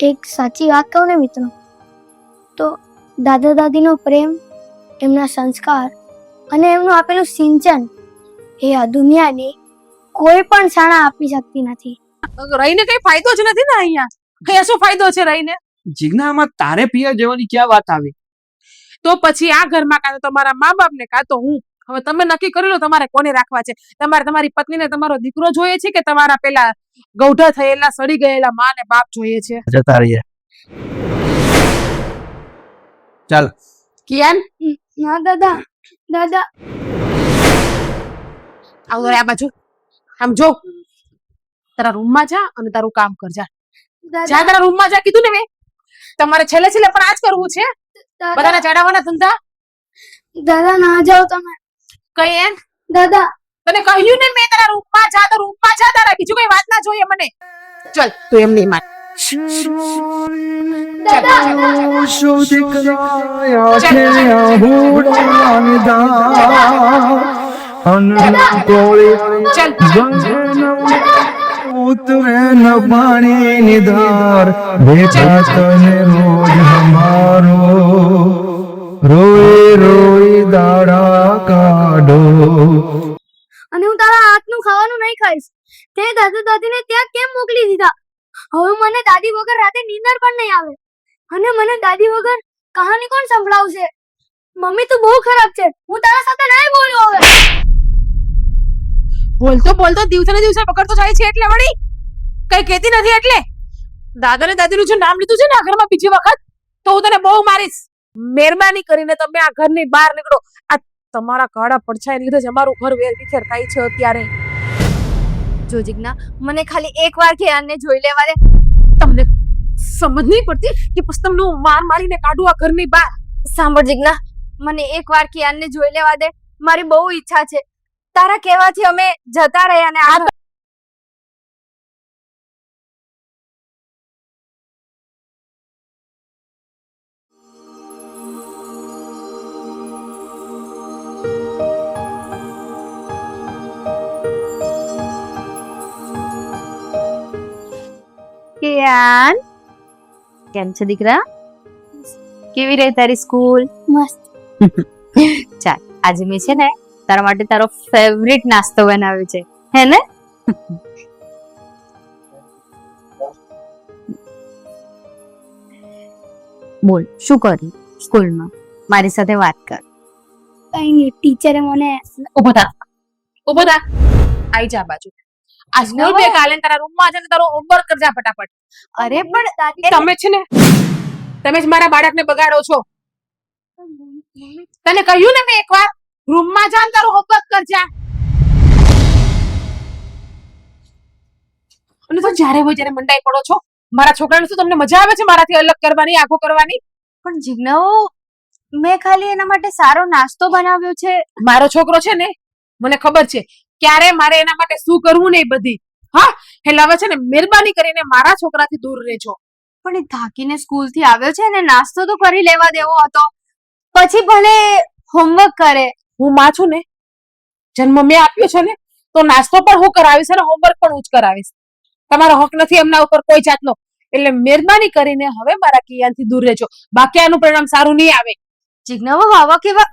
એક સાચી વાત કહું ને મિત્રો, તો દાદા દાદીનો પ્રેમ, એમના સંસ્કાર અને એમનું આપેલું સિંચન એ આ દુનિયાની કોઈ પણ શાળા આપી શકતી નથી. રહીને કઈ ફાયદો જ નથી ને અહીંયા શું ફાયદો છે રહીને? જીજ્ઞામાં તારે પિયર જવાની ક્યાં વાત આવી? તો પછી આ ઘરમાં કાં તો તમારા મા બાપ ને કાં તો હું. હવે તમે નક્કી કરી લો તમારે કોને રાખવા છે. તમારે તમારી પત્નીને તમારો દીકરો જોઈએ છે કે તમારા પેલા ગૌઢા થયેલા સડી ગયેલા મા ને બાપ જોઈએ છે? જતા રહીએ. ચાલ. કિયાન ના દાદા, દાદા આવો રે આ બાજુ. આમ જો, તારા રૂમમાં જા અને તારું કામ કર જા. જા તારા રૂમમાં જા કીધું ને મેં. તમારે છેલ્લે છેલ્લે પણ આ જ કરવું છે? બધાને ચડાવવાના ધંધા? દાદા ના જાઓ તમે. કઈ એમ? દાદા તને કહ્યું ને મેં તારા રૂમમાં જા, તો રૂમમાં જા. તારા બીજું કઈ વાત ના જોઈએ મને. ચલ તું એમ નહીં માન. ઉતરે ન પાણી નિધાર બેઠા તને રોજ હમારો રોઈ રોઈ દાડા કાઢો. અને હું તારા હાથનું ખાવાનું નહીં ખાઈશ. તે દાદા દાદીને ત્યાં કેમ મોકલી દીધા? હવે મને દાદી વગર રાતે નીંદર પણ નહીં આવે. અને મને દાદી વગર કહાની કોણ સંભળાવશે? મમ્મી તું બહુ ખરાબ છે. હું તારા સાથે નહીં બોલું હવે. બોલતો બોલતો દિવસે ને દિવસે પકડતો જાય છે એટલે વળી કઈ કહેતી નથી એટલે? દાદા ને દાદીનું જો નામ લીધું છે ને આ ઘરમાં બીજી વખત, તો હું તને બહુ મારીશ. મહેરબાની કરીને તમે આ ઘરની બહાર નીકળો. આ તમારા કાળા પડછાઈને લીધે જ અમારું ઘર વેરવિખેર થાય છે અત્યારે. જો જીજ્ઞા, મને ખાલી એકવાર કિયાનને જોઈ લેવા દે. તમને સમજ નહીં પડતી કે પછી તમને હું માર મારીને કાઢું આ ઘરની બહાર? સાંભળ જીજ્ઞા, મને એકવાર કિયાનને જોઈ લેવા દે. મારી બહુ ઈચ્છા છે. તારા કહેવાથી અમે જતા રહ્યા ને આ કિયાન, કેમ છે દીકરા? કેવી રહી તારી સ્કૂલ? મસ્ત. ચાલ, આજે મેં છે ને તારા માટે તારો ફેવરિટ નાસ્તો બનાવ્યો છે, હે ને? બોલ, શું કર્યું સ્કૂલમાં? મારી સાથે વાત કર. કઈ નહીં, ટીચરે મને ઉભો થા. આઈ જા બાજુ. આ સ્કૂલ બે કાલે તારા રૂમમાં જઈને તારો હોમવર્ક કરજા ફટાફટ. અરે પણ તમે છે ને, તમે જ મારા બાળકને બગાડો છો. તને કહ્યું ને મેં એકવાર, રૂમમાં જા ને તારું હોમવર્ક કરજા. અને તો જ્યારે હોય જ્યારે મંડાઈ પડો છો. મારા છોકરાને શું તમને મજા આવે છે મારાથી અલગ કરવાની, આખો કરવાની? પણ જીજ્ઞાઓ, મેં ખાલી એના માટે સારો નાસ્તો બનાવ્યો છે. મારો છોકરો છે ને, મને ખબર છે ક્યારે મારે એના માટે શું કરવું ને એ બધી. હા, એટલે હવે છે ને મહેરબાની કરીને મારા છોકરાથી દૂર રહેજો. પણ એ થાકીને સ્કૂલ થી આવ્યો છે ને, નાસ્તો તો કરી લેવા દેવો હતો. પછી ભલે હોમવર્ક કરે. હું માં છું ને, જન્મ મેં આપ્યો છે ને, તો નાસ્તો પણ હું કરાવીશ અને હોમવર્ક પણ હું જ કરાવીશ. તમારો હક નથી એમના ઉપર કોઈ જાતનો. એટલે મહેરબાની કરીને હવે મારા કિયાનથી દૂર રહેજો, બાકી આનું પરિણામ સારું નહીં આવે. જીજ્ઞાઓ, આવા કેવા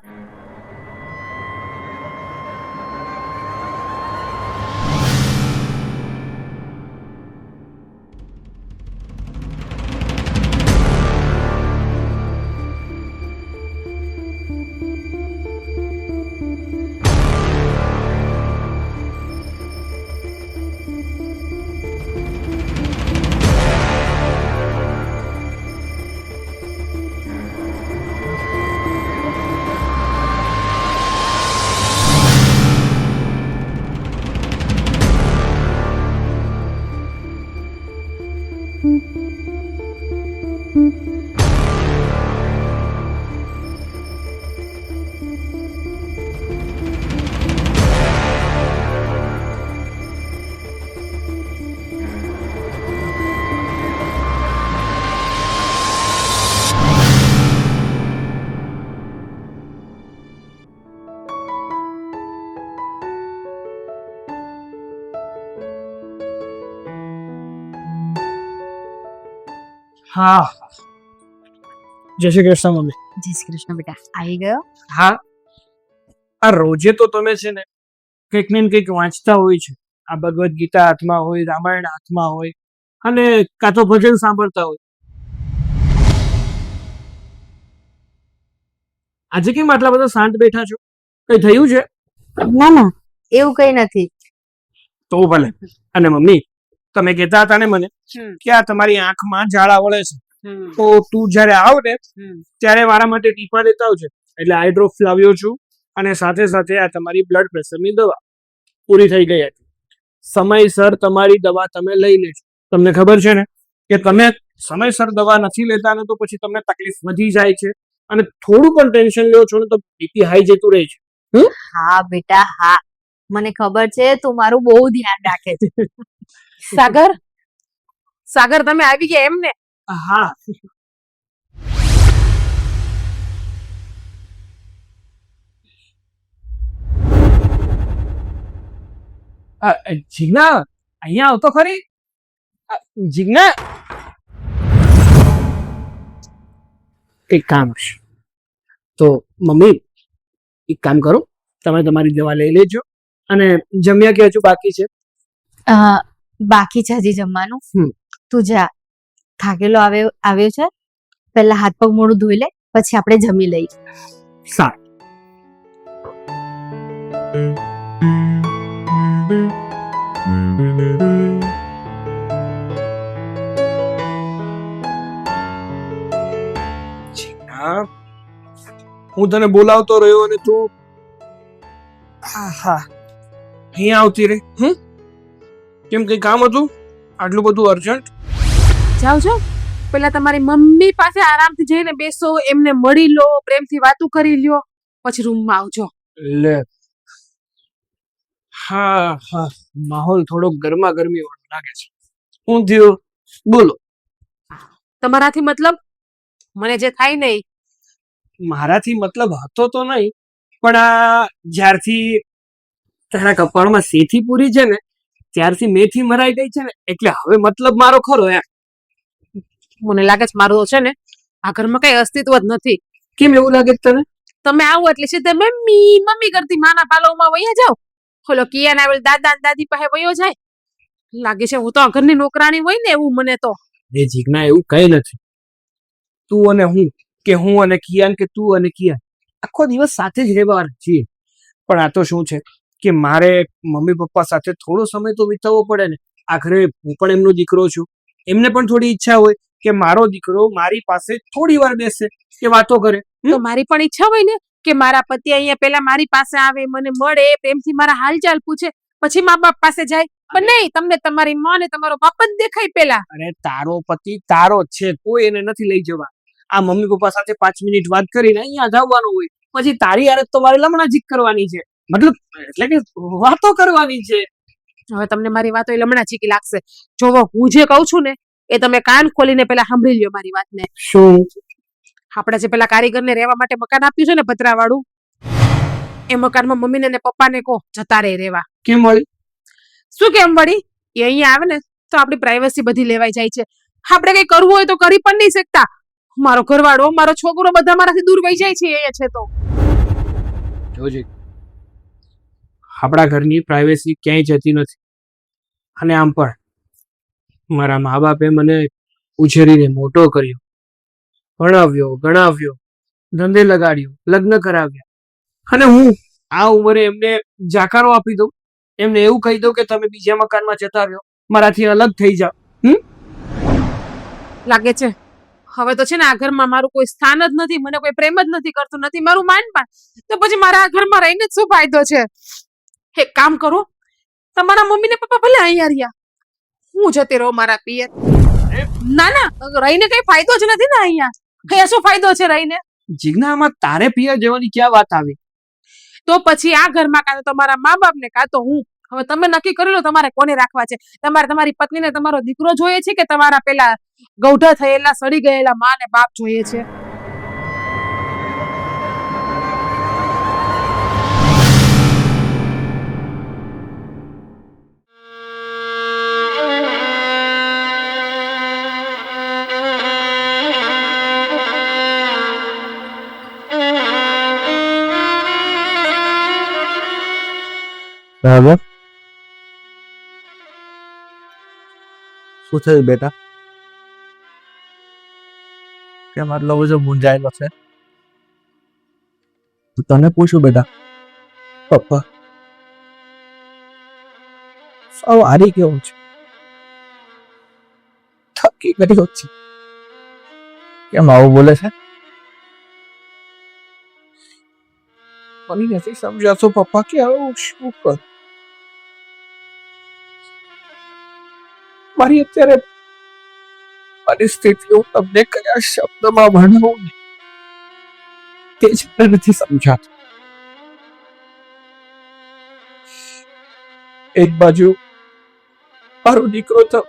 હા જય શ્રી કૃષ્ણ મમ્મી. જય શ્રી કૃષ્ણ બેટા આવી ગયો હા આ રોજે તો તમે છે ને કંઈક ને કંઈક વાંચતા હોય છે. આ ભગવદ્ ગીતા હાથમાં હોય, રામાયણ હાથમાં હોય અને કાં તો ભજન સાંભળતા હોય. આજે કેમ આટલા બધા શાંત બેઠા છો? કઈ થયું છે? ના ના એવું કઈ નથી. તો ભલે. અને મમ્મી તમે કહેતા હતા ને મને કે આ તમારી આંખમાં ઝાડા વળે છે, તો તું જ્યારે આવ ને ત્યારે મારા માટે ટીપા લેતા આવજે. એટલે આઈ ડ્રોપ લાવ્યો છું અને સાથે સાથે આ તમારી બ્લડ પ્રેશરની દવા પૂરી થઈ ગઈ હતી. સમયસર તમારી દવા તમે લઈ લેજો. તમને ખબર છે ને કે તમે સમયસર દવા નથી લેતા ને તો પછી તમને તકલીફ વધી જાય છે અને થોડું પણ ટેન્શન લ્યો છો ને તો બીપી હાઈ જતું રહે છે. હા બેટા હા મને ખબર છે તું મારું બહુ ધ્યાન રાખે છે. સાગર સાગર તમે આવી ગયા એમ ને? હા જીજ્ઞા અહીંયા આવતો ખરી. જીજ્ઞા એક કામ છે. તો મમ્મી એક કામ કરો, તમે તમારી દવા લઈ લેજો અને જમ્યા કે હજુ બાકી છે? બાકી છે હજી જમવાનું. હમ. તું જા થાકેલો આવ્યો છે પહેલા હાથ પગ મોઢું ધોઈ લે પછી આપણે જમી લઈએ. સારું. હું તને બોલાવતો રહ્યો અને તું આહા અહીંયા આવતી રહી. કેમ કઈ કામ હતું આટલું બધું અર્જન્ટ? જાઓ જાઓ પેલા તમારી મમ્મી પાસે આરામથી જઈને બેસો, એમને મળી લો, પ્રેમથી વાતો કરી લ્યો, પછી રૂમમાં આવજો. લે હા હા માહોલ થોડો ગરમા ગરમી વાળો લાગે છે. હું થયું બોલો. તમારાથી મતલબ મને જે થાય નહીં. મારાથી મતલબ હતો તો નહીં, પણ આ જ્યારથી તારા કપાળમાં સેથી પૂરી છે ને ત્યારથી મેથી મરાઈ ગઈ છે ને એટલે હવે મતલબ મારો ખરો એમ. મને લાગે છે મારું છે ને આ ઘરમાં કઈ અસ્તિત્વ જ નથી. કેમ એવું લાગે છે તને? તમે આવો એટલે સીધા મમ્મી મમ્મી કરતી માના પાલવમાં વયા જાઓ. ખોલો કિયાન આવેલ દાદા દાદી પાસે વયો જાય. લાગે છે હું તો આ ઘરની નોકરાણી હોય ને એવું મને તો. એ જીજ્ઞા એવું કઈ નથી. તું અને હું કે હું અને કિયાન કે તું અને કિયાન આખો દિવસ સાથે જ રહેવાના છીએ. પણ આ તો શું છે કે મારે મમ્મી પપ્પા સાથે થોડો સમય તો વિતાવવો પડે ને. આખરે હું પણ એમનો દીકરો છું. એમને પણ થોડી ઈચ્છા હોય કે મારો દીકરો મારી પાસે થોડી વાર બેસે કે વાતો કરે. તો મારી પણ ઈચ્છા હોય ને કે મારા પતિ અહીંયા પેલા મારી પાસે આવે, મને મળે, પ્રેમથી મારા હાલચાલ પૂછે, પછી મા બાપ પાસે જાય. પણ નહીં, તમને તમારી માં ને તમારો બાપ જ દેખાય પેલા. અરે તારો પતિ તારો જ છે, કોઈ એને નથી લઈ જવા. આ મમ્મી પપ્પા સાથે 5 મિનિટ વાત કરીને અહીંયા જવાનું હોય, પછી તારી હારે તો મારે લમણાજીક કરવાની છે. મતલબ એટલે કે વાતો કરવાની છે. હવે તમને મારી વાતો એ લમણા ચીકી લાગશે. જોવો હું જે કહું છું ને એ તમે કાન ખોલીને પેલા સાંભળી લ્યો મારી વાતને. શું? આપણે જે પેલા કારીગરને રહેવા માટે મકાન આપ્યું છે ને પતરા વાળું, એ મકાનમાં મમ્મીને ને પપ્પાને કહો જતા રહે રહેવા. કેમ વળી? શું કેમ વળી? એ અહીંયા આવે ને તો આપણી પ્રાઇવસી બધી લેવાઈ જાય છે. આપણે કઈ કરવું હોય તો કરી પણ નહીં શકતા. મારો ઘરવાળો મારો છોકરો બધા મારાથી દૂર વહી જાય છે એ છે તો. જોજે આપણા ઘરની પ્રાઇવેસી ક્યાંય જતી નથી. અને આમ પણ મારા મા બાપે મને ઉછેરીને મોટો કર્યો, ભણાવ્યો, ગણાવ્યો, ધંધે લગાડ્યો, લગ્ન કરાવ્યા, અને હું આ ઉંમરે એમને જાકારો આપી દઉં, એમને એવું કહી દઉં કે તમે બીજા મકાનમાં જતા રહ્યો, મારાથી અલગ થઈ જાઓ. લાગે છે હવે તો છે ને આ ઘરમાં મારું કોઈ સ્થાન જ નથી, મને કોઈ પ્રેમ જ નથી કરતું, નથી મારું માન પણ. તો પછી મારા આ ઘરમાં રહીને જ શું ફાયદો છે? એક કામ કરો, તમારા મમ્મી ને પપ્પા ભલે અહીંયા રહ્યા, હું જતી રહું મારા પિયર. ના ના રહીને કઈ ફાયદો જ નથી ને અહીંયા. અહીંયા શું ફાયદો છે રહીને? જીજ્ઞામાં તારે પિયર જવાની ક્યાં વાત આવી? તો પછી આ ઘરમાં કાં તો તમારા મા બાપ ને કાં તો હું. હવે તમે નક્કી કરી લો તમારે કોને રાખવા છે. તમારે તમારી પત્નીને તમારો દીકરો જોઈએ છે કે તમારા પેલા ગૌઢા થયેલા સડી ગયેલા મા ને બાપ જોઈએ છે? બરાબર. શું થયું બેટા? કેમ આટલો બધો મૂંઝાયેલો છે? તને પૂછું બેટા. પપ્પા સાવ હારી કેવું છે, થકી ગયો છે. કેમ આવું બોલે છે? મને નથી સમજાતું પપ્પા કે આવું શું કર. મારી અત્યારે પરિસ્થિતિ હું તમને કયા શબ્દમાં વર્ણવું ને તે જ મને નથી સમજાતું. એક બાજુ મારો દીકરો તો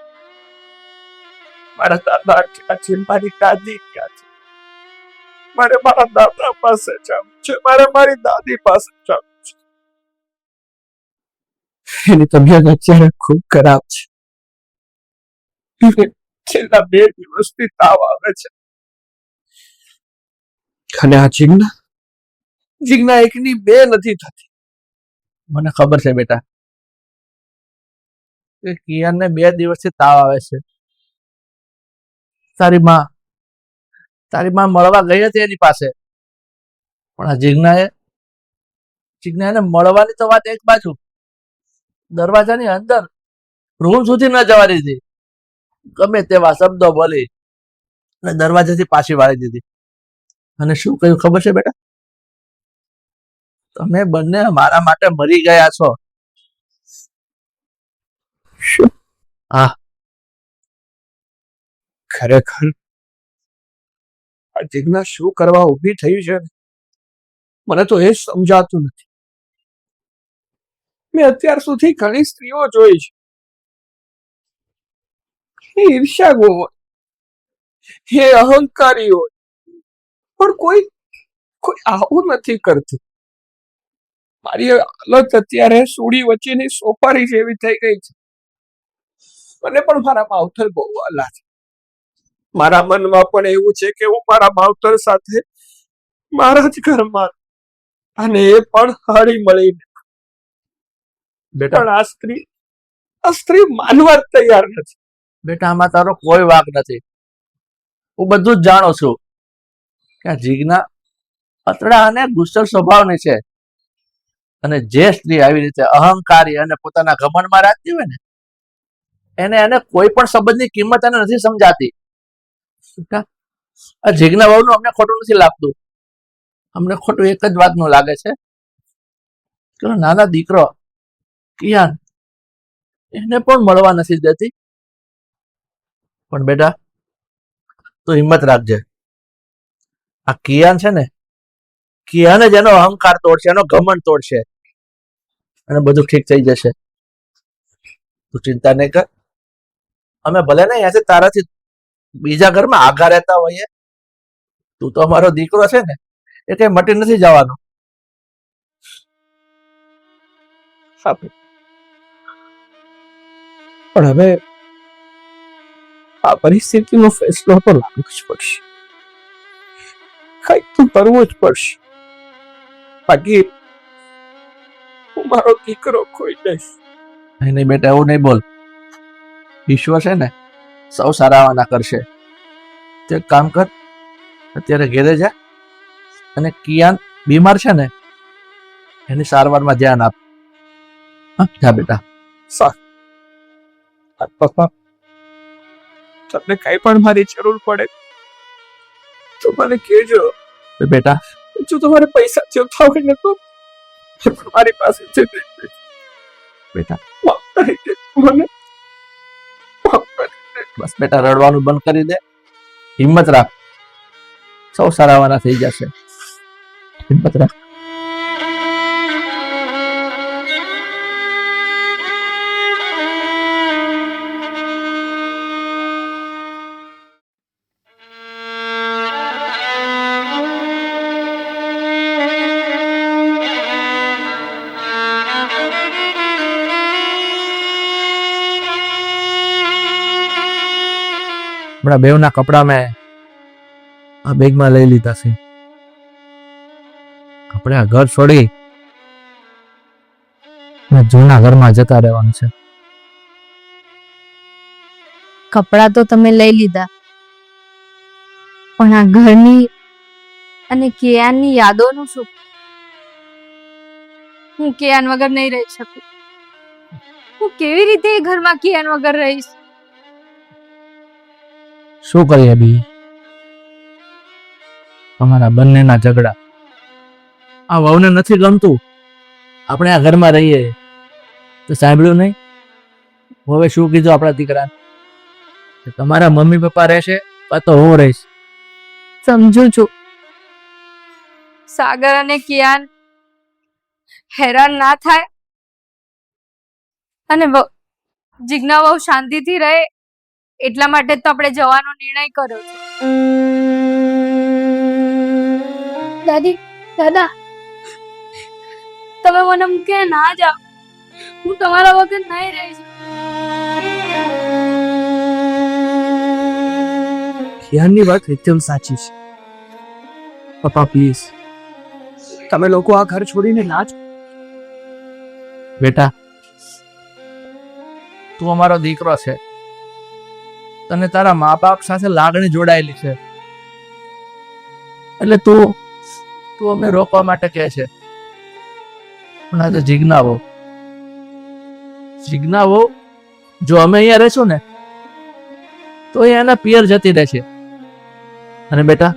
મારા દાદા ક્યાં છે, મારી દાદી ક્યાં છે, મારે મારા દાદા પાસે જવું છે, મારે મારી દાદી પાસે જવું છે. એની તબિયત અત્યારે ખૂબ ખરાબ છે. છેલ્લા 2 દિવસથી તાવ આવે છે. અને આ જીજ્ઞા એકની 2 નથી થતી. મને ખબર છે બેટા કે કિયાનને 2 દિવસથી તાવ આવે છે. તારી માં મળવા ગઈ હતી એની પાસે, પણ આ જીજ્ઞાને મળવાની તો વાત એક બાજુ, દરવાજાની અંદર રૂમ સુધી ન જવા દીધી. ગમે તેવા શબ્દો બોલી અને દરવાજાથી પાછી વાળી દીધી. અને શું કહ્યું ખબર છે બેટા? તમે બંને મારા માટે મરી ગયા છો. શું? હા, ખરેખર આ જીજ્ઞા શું કરવા ઊભી થઈ છે મને તો એ સમજાતું નથી. મેં અત્યાર સુધી ઘણી સ્ત્રીઓ જોઈ છે, એ ઈર્ષ્યાગુ હોય, એ અહંકારી હોય, પણ કોઈ આવું નથી કરતું. મારી હાલત અત્યારે સુડી વચ્ચેની સોપારી જેવી થઈ ગઈ છે. મને પણ મારા માવતર બહુ વાલા છે. મારા મનમાં પણ એવું છે કે હું મારા માવતર સાથે મારા જ ઘરમાં, અને એ પણ હળી મળીને. બેટા આ સ્ત્રી માનવા તૈયાર નથી. બેટા આમાં તારો કોઈ વાંક નથી. હું બધું જ જાણું છું કે આ જીજ્ઞા અતડા અને ગુસ્સલ સ્વભાવની છે. અને જે સ્ત્રી આવી રીતે અહંકારી અને પોતાના ઘમંડમાં રાખતી હોય ને એને કોઈ પણ સંબંધની કિંમત એને નથી સમજાતી. આ જીજ્ઞા વહુનું અમને ખોટું નથી લાગતું. અમને ખોટું એક જ વાતનું લાગે છે કે નાના દીકરો કિયાન એને પણ મળવા નથી દેતી. પણ બેટા તું હિંમત રાખજે. આ કિયાન છે ને, કિયાન જ એનો અહંકાર તોડશે, એનો ઘમંડ તોડશે, અને બધું ઠીક થઈ જશે. તું ચિંતા નહીં કર. અમે ભલે ને અહીંયાથી તારાથી બીજા ઘરમાં આઘા રહેતા હોઈએ, તું તો અમારો દીકરો છે ને, એ કઈ મટી નથી જવાનો. પણ હવે આ પરિસ્થિતિનો ફેસલો તો લાવવો જ પડશે. કંઈક તો કરવું જ પડશે. બાકી હું મારો દીકરો ખોઈ દઈશ. નહીં બેટા, એવું નહીં બોલ. ઈશ્વર છે ને સૌ સારાવાના કરશે. તે એક કામ કર, અત્યારે ઘેરે જા અને કિયાન બીમાર છે ને એની સારવારમાં ધ્યાન આપ. હા જા બેટા. પપ્પા તમને કઈ પણ મારી જરૂર પડે તો મને કહેજો. બેટા જો તમારે પૈસા જોતા હોય ને તો મારી પાસે છે. બેટા મને બસ બેટા રડવાનું બંધ કરી દે. હિંમત રાખ, સૌ સારાવાના થઈ જશે. હિંમત રાખ. હમણાં બેવના કપડા મેં આ બેગમાં લઈ લીધા છે. આપણે આ ઘર છોડી ને જૂના ઘરમાં જતા રહેવાનું છે. કપડાં તો તમે લઈ લીધા, પણ આ ઘરની અને કેયાનની યાદોનું શું? હું કેયાન વગર નહીં રહી શકું. હું કેવી રીતે એ ઘરમાં કેયાન વગર રહીશ? શું કરીએ બી, તમારા બંનેના ઝઘડા. આ વહુને નથી ગમતું આપણે આ ઘરમાં રહીએ, તો સાંભળ્યું નહીં? હવે શું કીધું આપણા દીકરાને? કે તમારા મમ્મી પપ્પા રહેશે કાં તો હું રહીશ. સમજુ છું, સાગર અને કિયાન હેરાન ના થાય અને જીજ્ઞા બહુ શાંતિથી રહે, એટલા માટે તો આપણે જવાનો નિર્ણય કર્યો છે. દાદી, દાદા, તમે મને મૂકે ના જાઓ. હું તમારા વગર નહીં રહી શકું. ખ્યાલની વાત એકદમ સાચી છે. પપ્પા પ્લીઝ, તમે લોકો આ ઘર છોડીને ના જ બેટા તું અમારો દીકરો છે, તને તારા મા બાપ સાથે લાગણી જોડાયેલી છે, એટલે તું અમને રોકવા માટે કહે છે. પણ આ તો જીજ્ઞાવો જો અમે અહીંયા રહેશું ને તો એ એના પિયર જતી રહેશે. અને બેટા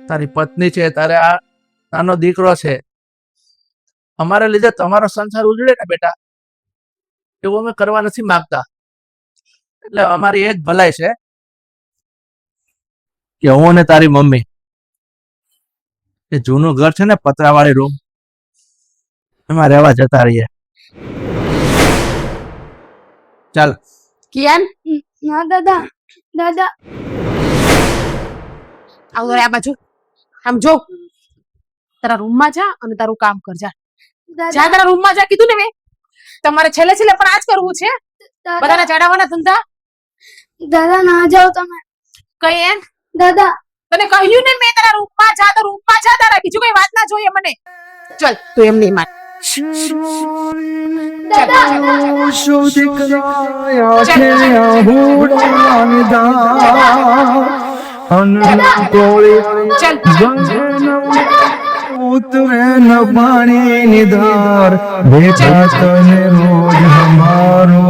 તારી પત્ની છે, તારે આ નાનો દીકરો છે, અમારા લીધે તમારો સંસાર ઉજળે ને બેટા, એવું અમે કરવા નથી માંગતા. એટલે અમારી એ જ ભલાઈ છે કે હું અને તારી મમ્મી એ જૂનું ઘર છે ને પતરાવાળી રૂમ, એમાં રહેવા જતા રહીએ. ચાલ. કિયાન ના દાદા, દાદા, આવ રે આ બાજુ. આમ જો, તારા રૂમમાં જા અને તારું કામ કર. જા દાદા, તારા રૂમમાં જા, કીધું ને મેં. તમારે છેલ્લે પણ આ જ કરવું છે, બધાને ચડાવવાના ધંધા. દાદા ના જાઓ તમે. કઈ એમ દાદા, તને કહ્યું ને મેં, તારા રૂમમાં જા, તો રૂમમાં જા. તારા બીજું કઈ વાત ના જોઈએ મને. ચલ તું એમ નહીં માન. ઉતરે ન પાણી નિધાર બેટા તને રોજ હમારો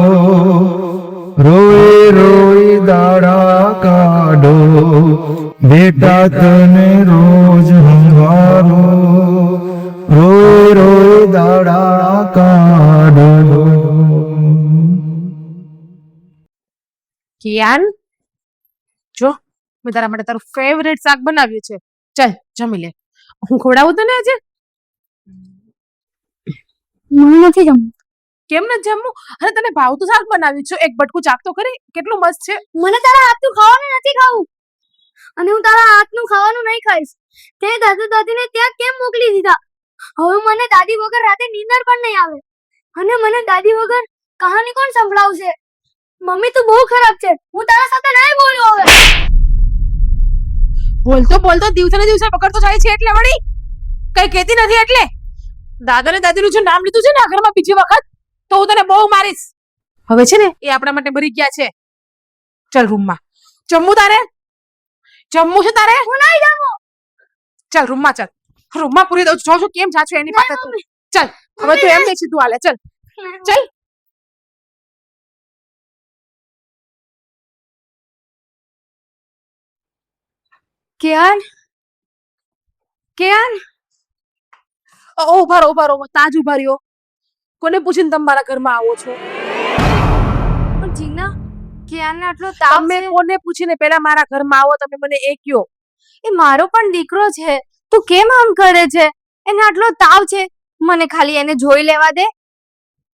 રોઈ રોઈ દાડા કાઢો બેટા તને રોજ હમારો રોઈ રોઈ દાડા કાઢો. કિયાન જો, મેં તારા માટે તારું ફેવરેટ શાક બનાવ્યું છે. ચાલ જમી લે. હું ખવડાવું તને આજે? મને નથી જમવું. કેમ નથી જમવું? અરે તને ભાવતું શાક બનાવ્યું છે, એક બટકું ચાખ તો ખરી, કેટલું મસ્ત છે. મને તારા હાથનું ખાવાનું નથી ખાવું, અને હું તારા હાથનું ખાવાનું નહીં ખાઈશ. તે દાદા દાદીને ત્યાં કેમ મોકલી દીધા? હવે મને દાદી વગર રાતે નીંદર પણ નહીં આવે, અને મને દાદી વગર કહાની કોણ સંભળાવશે? મમ્મી તું બહુ ખરાબ છે, હું તારા સાથે નહીં બોલું હવે. બોલતો બોલતો દિવસે ને દિવસે પકડતો જાય છે, એટલે વળી કઈ કહેતી નથી. એટલે દાદા ને દાદીનું જો નામ લીધું છે ને આ ઘરમાં બીજી વખત, તો હું તને બહુ મારીશ. હવે છે ને એ આપણા માટે મરી ગયા છે. ચાલ રૂમમાં. જમવું તારે? જમવું છે તારે? હું નહીં જમું. ચાલ રૂમમાં ચાલ. રૂમમાં પૂરી દઉં છું કેમ જાછું એની પાસે તું. ચાલ હવે તું એમ નહીં સીધું હાલે. ચાલ ચાલ. કિયાન, કિયાન, ઉભા રહો. તાજ ઉભા રહ્યો. કોને પૂછીને તમે મારા ઘરમાં આવો છો? પણ જીજ્ઞા, કિયાનને આટલો તાવ તમે છે. કોને પૂછીને પેલા મારા ઘરમાં આવો? તમે મને એ કયો. એ મારો પણ દીકરો છે, તું કેમ આમ કરે છે? એને આટલો તાવ છે, મને ખાલી એને જોઈ લેવા દે.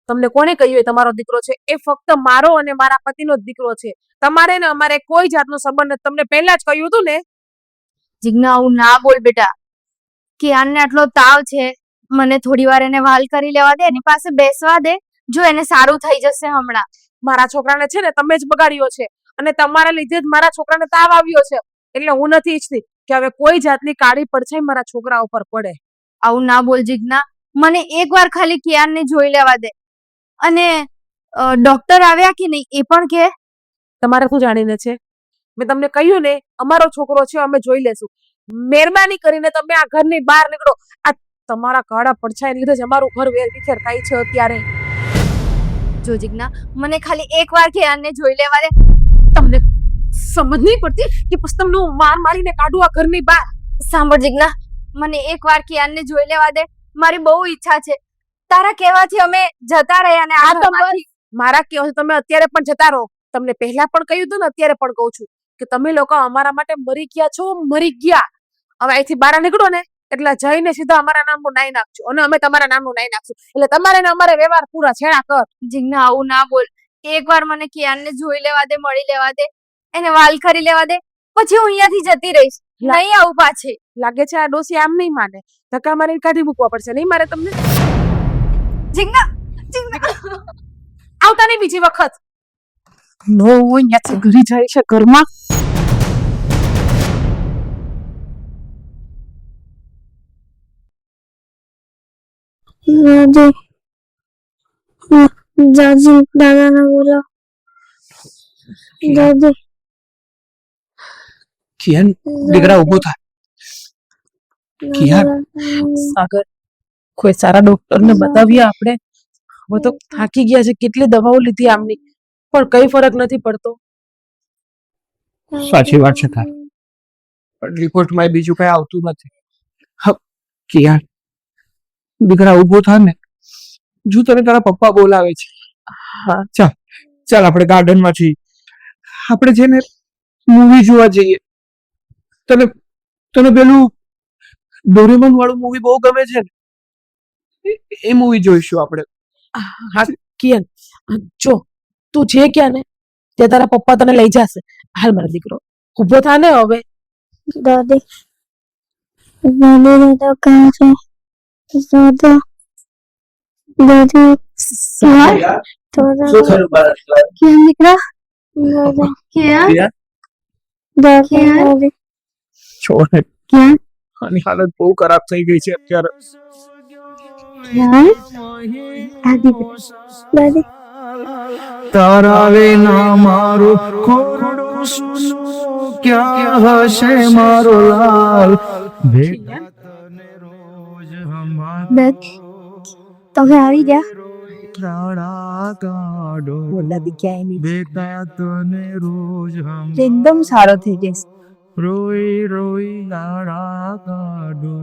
તમને કોને કહ્યું એ તમારો દીકરો છે? એ ફક્ત મારો અને મારા પતિનો જ દીકરો છે. તમારે ને અમારે કોઈ જાતનો સંબંધ નથી. તમને પહેલા જ કહ્યું હતું ને. જીજ્ઞા આવું ના બોલ બેટા. કિયાનને આટલો તાવ છે, મને થોડી વાર એને વાલ કરી લેવા દે, એની પાસે બેસવા દે, જો એને સારું થઈ જશે હમણાં. મારા છોકરાને છે ને તમે જ બગાડ્યો છે, અને તમારા લીધે જ મારા છોકરાને તાવ આવ્યો છે. એટલે હું નથી ઈચ્છતી કે હવે કોઈ જાતની કાળી પડછાઈ મારા છોકરા ઉપર પડે. આવું ના બોલ જીજ્ઞા, મને એકવાર ખાલી કિયાનને જોઈ લેવા દે. અને ડોક્ટર આવ્યા કે નહીં એ પણ કે. તમારે શું જાણીને છે? મેં તમને કહ્યું ને, અમારો છોકરો છે, અમે જોઈ લેશું. મહેરબાની કરીને તમે આ ઘરની બહાર નીકળો. આ તમારા કાળા પડછાઈને લીધે જ અમારું ઘર વેરવિખેર થાય છે અત્યારે. જો જીજ્ઞા, મને ખાલી એકવાર કિયાનને જોઈ લેવા દે. તમને સમજ નહીં પડતી કે પછી તમને હું માર મારીને કાઢું આ ઘરની બહાર? સાંભળ જીજ્ઞા, મને એકવાર કિયાનને જોઈ લેવા દે. મારી બહુ ઈચ્છા છે. તારા કહેવાથી અમે જતા રહ્યા ને આ આ તો ઘરમાંથી. મારા કહેવાથી તમે અત્યારે પણ જતા રહો. તમને પહેલા પણ કહ્યું હતું ને, અત્યારે પણ કહું છું કે તમે લોકો અમારા માટે મરી ગયા છો, મરી ગયા. હવે અહીંથી બહાર નીકળો ને એટલે જઈને સીધા અમારા નામનું નાઈ નાખજો અને અમે તમારા નામનું નાઈ નાખશું. એટલે તમારે ને અમારે વ્યવહાર પૂરા છેડા કર. જીજ્ઞા, આવું ના બોલ. એકવાર મને કિયાનને જોઈ લેવા દે, મળી લેવા દે, એને વાલ કરી લેવા દે, પછી હું અહીંયાથી જતી રહીશ. નહીં આવું પાછી. લાગે છે આ ડોસી આમ નહીં માને. ધક્કા મારીને કાઢી મૂકવા પડશે. નહીં મારે તમને જીજ્ઞા, જીજ્ઞા. આવતા નહીં બીજી વખત. નો અહીંયાથી ઘરી જાય છે ઘરમાં. દાદી, દાદાને બોલો. દાદી, કિયાન દીકરા ઊભો થા. કિયાન સાગર, કોઈ સારા ડોક્ટરને બતાવીએ આપણે. હવે તો થાકી ગયા છે, કેટલી દવાઓ લીધી આમની, પણ કઈ ફરક નથી પડતો. સાચી વાત છે તારી, પણ રિપોર્ટમાં બીજું કઈ આવતું નથી. કિયાન દીકરા ઊભો થા ને. જો તને તારા પપ્પા બોલાવે છે. હા, ચાલ આપણે ગાર્ડનમાં જઈએ. આપણે જેને મૂવી જોવા જઈએ. તને તને પેલું ડોરેમોન વાળું મૂવી બહુ ગમે છે ને, એ મૂવી જોઈશું આપણે. હા કિયન, જો તું જે ક્યાં ને તે તારા પપ્પા તને લઈ જશે. હાલ મારો દીકરો ઊભો થા ને હવે. દાદી, દાદી તો કહે છે. દાદા, દાદી, કેમ દીકરા? દાદા, કેમ? દાદી, દાદી, છોડ ને, કેમ? આની હાલત બહુ ખરાબ થઈ ગઈ છે અત્યારે. દાદી, દાદી, તારા વિના મારું ખોરડું સૂનું ક્યાં હશે મારો લાલ ભેગા તને રોજ બેન, તમે આવી ગયા? રાડા કાઢો બોલાવી ક્યાંય નહીં. ભેગા તને રોજ એકદમ સારો થઈ જશે. રોઈ રોઈ રાડા કાઢો.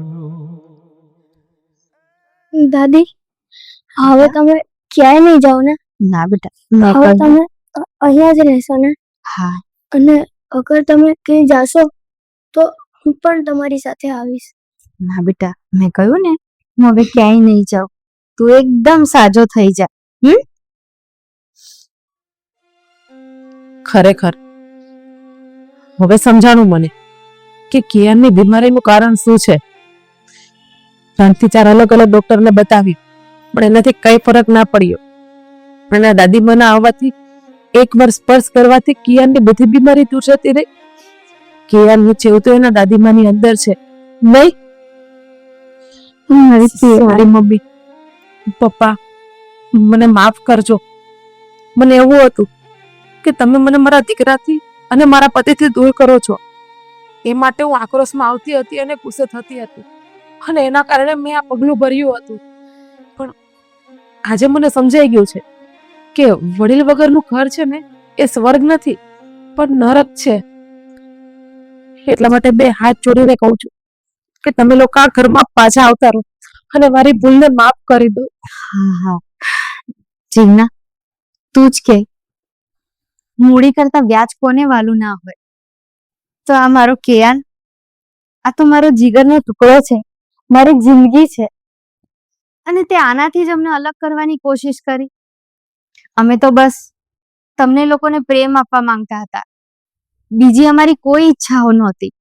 દાદી, હવે તમે ક્યાંય નહીં જાઓ ને? ના બેટા, હવે તમે અહીંયા જ રહેશો ને? હા. અને અગર તમે ક્યાંય જાશો તો હું પણ તમારી સાથે આવીશ. ના બેટા, મેં કહ્યું ને હું હવે ક્યાંય નહીં જાઉં. તું એકદમ સાજો થઈ જા. ખરેખર હવે સમજાણું મને કે કિયાનની બીમારીનું કારણ શું છે. 3 થી 4 અલગ અલગ ડોક્ટરને બતાવ્યું, પણ એનાથી કઈ ફરક ના પડ્યો. અને દાદીમાના આવવાથી, એકવાર સ્પર્શ કરવાથી કિયાનની બધી બીમારી દૂર જતી રહી. કિયાનનું જેવું તો એના દાદીમાની અંદર છે નહીં. મારી મમ્મી, પપ્પા, મને માફ કરજો. મને એવું હતું કે તમે મને મારા દીકરાથી અને મારા પતિથી દૂર કરો છો. એ માટે હું આક્રોશમાં આવતી હતી અને ગુસ્સે થતી હતી, અને એના કારણે મેં આ પગલું ભર્યું હતું. પણ આજે મને સમજાઈ ગયું છે કે વડીલ વગરનું ઘર છે ને એ સ્વર્ગ નથી પણ નરક છે. એટલા માટે 2 હાથ જોડીને કહું છું કે તમે લોકો આ ઘરમાં પાછા આવતા રહો અને મારી ભૂલને માફ કરી દો. હા હા જીજ્ઞા, તું જ કે મૂડી કરતા વ્યાજ કોને વાલું ના હોય. તો આ મારો કિયાન, આ તો મારો જીગરનો ટુકડો છે, મારી જિંદગી છે. અને તે આનાથી જ અમને અલગ કરવાની કોશિશ કરી. અમે તો બસ તમને લોકોને પ્રેમ આપવા માંગતા હતા, બીજી અમારી કોઈ ઈચ્છાઓ નહોતી.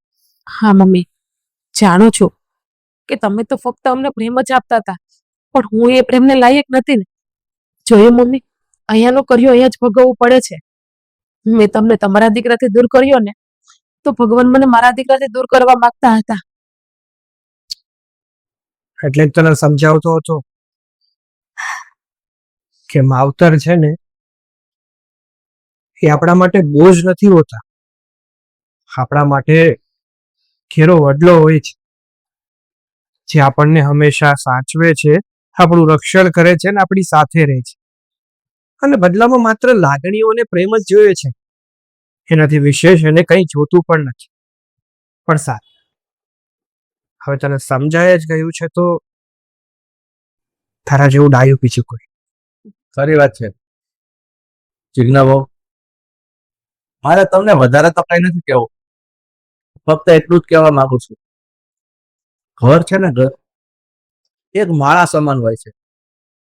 હા મમ્મી, જાણું છું કે તમે તો ફક્ત અમને પ્રેમ જ આપતા હતા, પણ હું એ પ્રેમને લાયક નથી ને. જોયું મમ્મી, અહીંયાનો કર્યો અહીંયા જ ભોગવવું પડે છે. મેં તમને તમારા દીકરાથી દૂર કર્યો ને, તો ભગવાન મને મારા દીકરાથી દૂર કરવા માંગતા હતા. એટલે જ તને સમજાવતો હતો કે માવતર છે ને એ આપણા માટે બોજ નથી હોતા, આપણા માટે ઘેરો વડલો હોય છે, જે આપણને હંમેશા સાચવે છે, આપણું રક્ષણ કરે છે ને આપણી સાથે રહે છે, અને બદલામાં માત્ર લાગણીઓ અને પ્રેમ જ જોઈએ છે, એનાથી વિશેષ એને કંઈ જોતું પણ નથી. પણ સારું, હવે તને સમજાય જ ગયું છે તો તારા જેવું ડાયું બીજું કોઈ. ખરી વાત છે જીજ્ઞા બહુ, મારે તમને વધારે તો કઈ નથી કેવું, ફક્ત એટલું જ કહેવા માંગુ છું, ઘર છે ને ઘર એક માળા સમાન હોય છે,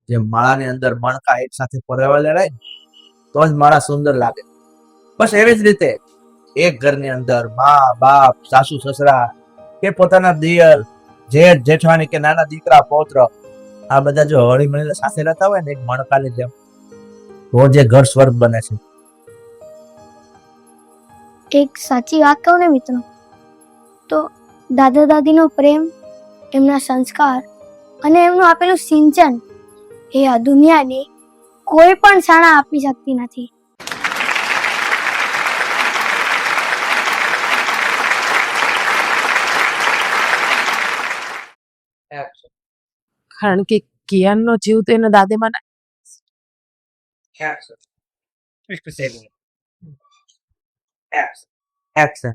જે માળાની અંદર મણકા એક સાથે પરોવેલા રહે ને, તો જ માળા સુંદર લાગે. બસ એવી જ રીતે એક ઘરની અંદર મા બાપ સાસુ સસરા કે પોતાના દિયર જેઠ જેઠાણી કે નાના દીકરા પૌત્ર આ બધા જો હળી મળીને સાથે રહેતા હોય ને એક મણકાની જેમ, તો જે ઘર સ્વર્ગ બને છે. એક સાચી વાત કહું ને મિત્રો, તો દાદા દાદીનો પ્રેમ, એમના સંસ્કાર અને એમનું આપેલું સિંચન એ આ દુનિયાની કોઈ પણ શાળા આપી શકતી નથી. કારણ કે કિયાનનો જીવ તો એના દાદીમાં એક્શન એક્શન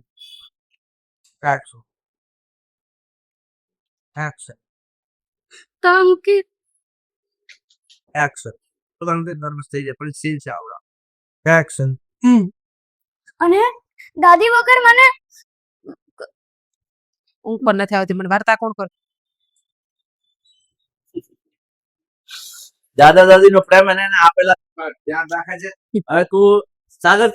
એક્શન તો મૂકી એક્શન તો તમને નર્વસ થઈ જાય પણ સીન છે આવડા. એક્શન અને દાદી વગર મને ઊંઘ પણ નથી આવતી, મને વાર્તા કોણ કરે? દાદા દાદી નો પ્રેમ એને આપેલા ધ્યાન રાખે છે. હવે તું સાગર